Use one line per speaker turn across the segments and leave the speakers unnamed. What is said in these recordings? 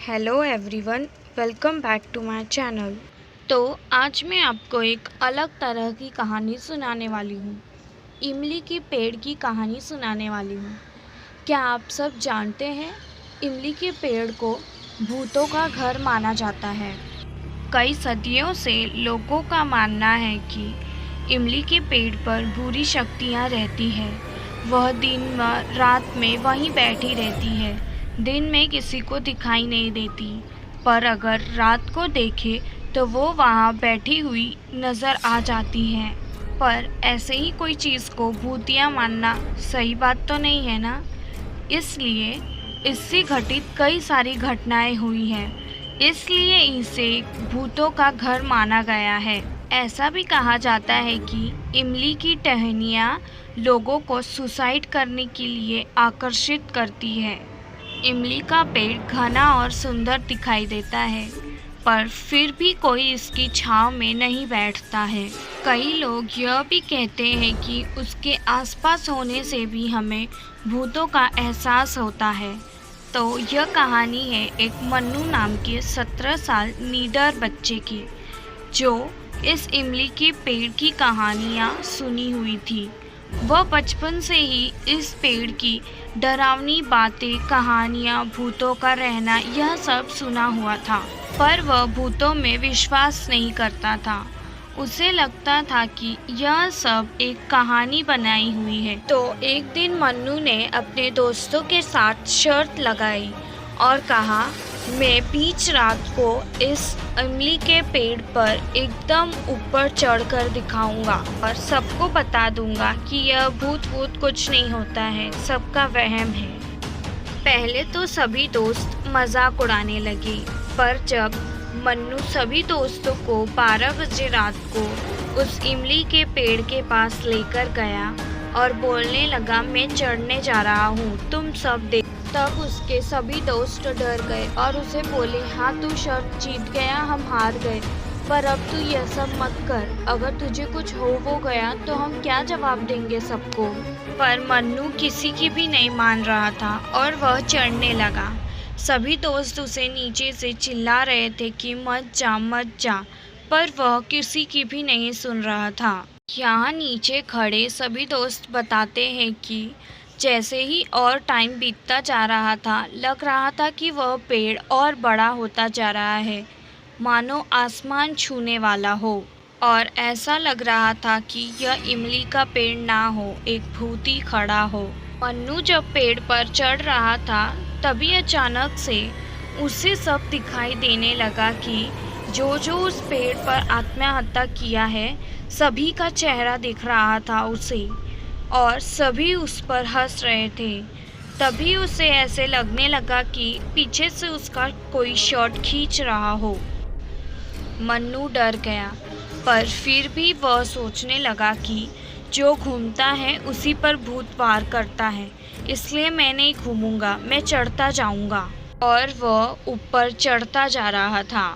Hello everyone, welcome back to my channel. तो आज मैं आपको एक अलग तरह की कहानी सुनाने वाली हूँ। इमली की पेड़ की कहानी सुनाने वाली हूँ। क्या आप सब जानते हैं, इमली के पेड़ को भूतों का घर माना जाता है। कई सदियों से लोगों का मानना है कि इमली के पेड़ पर बुरी शक्तियाँ रहती हैं। वह दिन व रात में वहीं बैठी रहती है। दिन में किसी को दिखाई नहीं देती, पर अगर रात को देखे तो वो वहाँ बैठी हुई नज़र आ जाती है। पर ऐसे ही कोई चीज़ को भूतिया मानना सही बात तो नहीं है ना। इसलिए इससे घटित कई सारी घटनाएं हुई हैं, इसलिए इसे भूतों का घर माना गया है। ऐसा भी कहा जाता है कि इमली की टहनियाँ लोगों को सुसाइड करने के लिए आकर्षित करती है। इमली का पेड़ घना और सुंदर दिखाई देता है, पर फिर भी कोई इसकी छांव में नहीं बैठता है। कई लोग यह भी कहते हैं कि उसके आसपास होने से भी हमें भूतों का एहसास होता है। तो यह कहानी है एक मन्नू नाम के 17 साल नीडर बच्चे की, जो इस इमली के पेड़ की कहानियाँ सुनी हुई थी। वह बचपन से ही इस पेड़ की डरावनी बातें, कहानियाँ, भूतों का रहना, यह सब सुना हुआ था, पर वह भूतों में विश्वास नहीं करता था। उसे लगता था कि यह सब एक कहानी बनाई हुई है। तो एक दिन मन्नू ने अपने दोस्तों के साथ शर्त लगाई और कहा, मैं बीच रात को इस इमली के पेड़ पर एकदम ऊपर चढ़कर दिखाऊंगा और सबको बता दूंगा कि यह भूत कुछ नहीं होता है, सबका वहम है। पहले तो सभी दोस्त मजाक उड़ाने लगे, पर जब मन्नू सभी दोस्तों को 12 बजे रात को उस इमली के पेड़ के पास लेकर गया और बोलने लगा, मैं चढ़ने जा रहा हूँ, तुम सब देख। तब उसके सभी दोस्त डर गए और उसे बोले, हाँ तू शर्त जीत गया, हम हार गए, पर अब तू यह सब मत कर। अगर तुझे कुछ हो गया तो हम क्या जवाब देंगे सबको। पर मन्नू किसी की भी नहीं मान रहा था और वह चढ़ने लगा। सभी दोस्त उसे नीचे से चिल्ला रहे थे कि मत जा, पर वह किसी की भी नहीं सुन रहा था। यहाँ नीचे खड़े सभी दोस्त बताते हैं कि जैसे ही और टाइम बीतता जा रहा था, लग रहा था कि वह पेड़ और बड़ा होता जा रहा है, मानो आसमान छूने वाला हो। और ऐसा लग रहा था कि यह इमली का पेड़ ना हो, एक भूत ही खड़ा हो। मन्नू जब पेड़ पर चढ़ रहा था, तभी अचानक से उसे सब दिखाई देने लगा कि जो उस पेड़ पर आत्महत्या किया है, सभी का चेहरा दिख रहा था उसे, और सभी उस पर हंस रहे थे। तभी उसे ऐसे लगने लगा कि पीछे से उसका कोई शॉट खींच रहा हो। मन्नू डर गया, पर फिर भी वह सोचने लगा कि जो घूमता है उसी पर भूत वार करता है, इसलिए मैं नहीं घूमूंगा, मैं चढ़ता जाऊंगा। और वह ऊपर चढ़ता जा रहा था।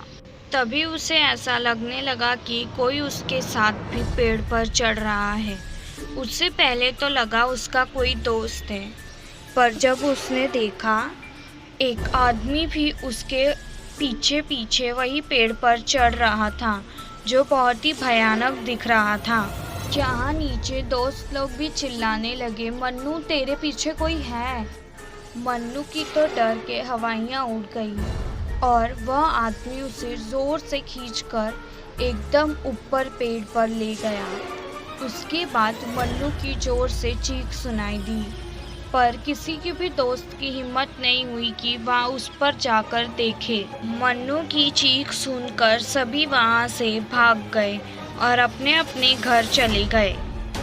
तभी उसे ऐसा लगने लगा कि कोई उसके साथ भी पेड़ पर चढ़ रहा है। उससे पहले तो लगा उसका कोई दोस्त है, पर जब उसने देखा एक आदमी भी उसके पीछे पीछे वही पेड़ पर चढ़ रहा था, जो बहुत ही भयानक दिख रहा था। जहाँ नीचे दोस्त लोग भी चिल्लाने लगे, मन्नू तेरे पीछे कोई है। मन्नू की तो डर के हवाइयाँ उड़ गई और वह आदमी उसे जोर से खींचकर एकदम ऊपर पेड़ पर ले गया। उसके बाद मन्नू की जोर से चीख सुनाई दी, पर किसी की भी दोस्त की हिम्मत नहीं हुई कि वह उस पर जाकर देखे। मन्नू की चीख सुनकर सभी वहां से भाग गए और अपने अपने घर चले गए।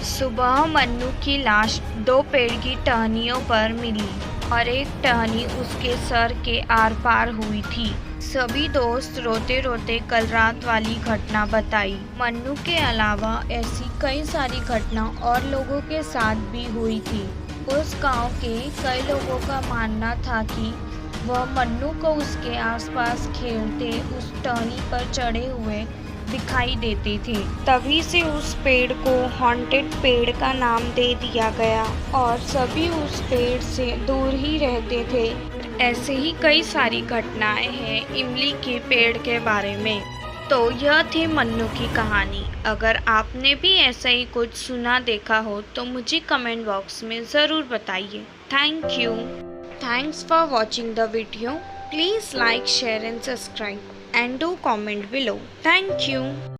सुबह मन्नू की लाश 2 पेड़ की टहनियों पर मिली और एक टहनी उसके सर के आर पार हुई थी। सभी दोस्त रोते रोते कल रात वाली घटना बताई। मन्नू के अलावा ऐसी कई सारी घटना और लोगों के साथ भी हुई थी। उस गांव के कई लोगों का मानना था कि वह मन्नू को उसके आसपास खेलते उस टहनी पर चढ़े हुए दिखाई देते थे। तभी से उस पेड़ को हॉन्टेड पेड़ का नाम दे दिया गया और सभी उस पेड़ से दूर ही रहते थे। ऐसे ही कई सारी घटनाएं हैं इमली के पेड़ के बारे में। तो यह थी मन्नू की कहानी। अगर आपने भी ऐसा ही कुछ सुना देखा हो तो मुझे कमेंट बॉक्स में ज़रूर बताइए। Thank you. Thanks for watching the video. Please like, share and subscribe and do comment below. Thank you.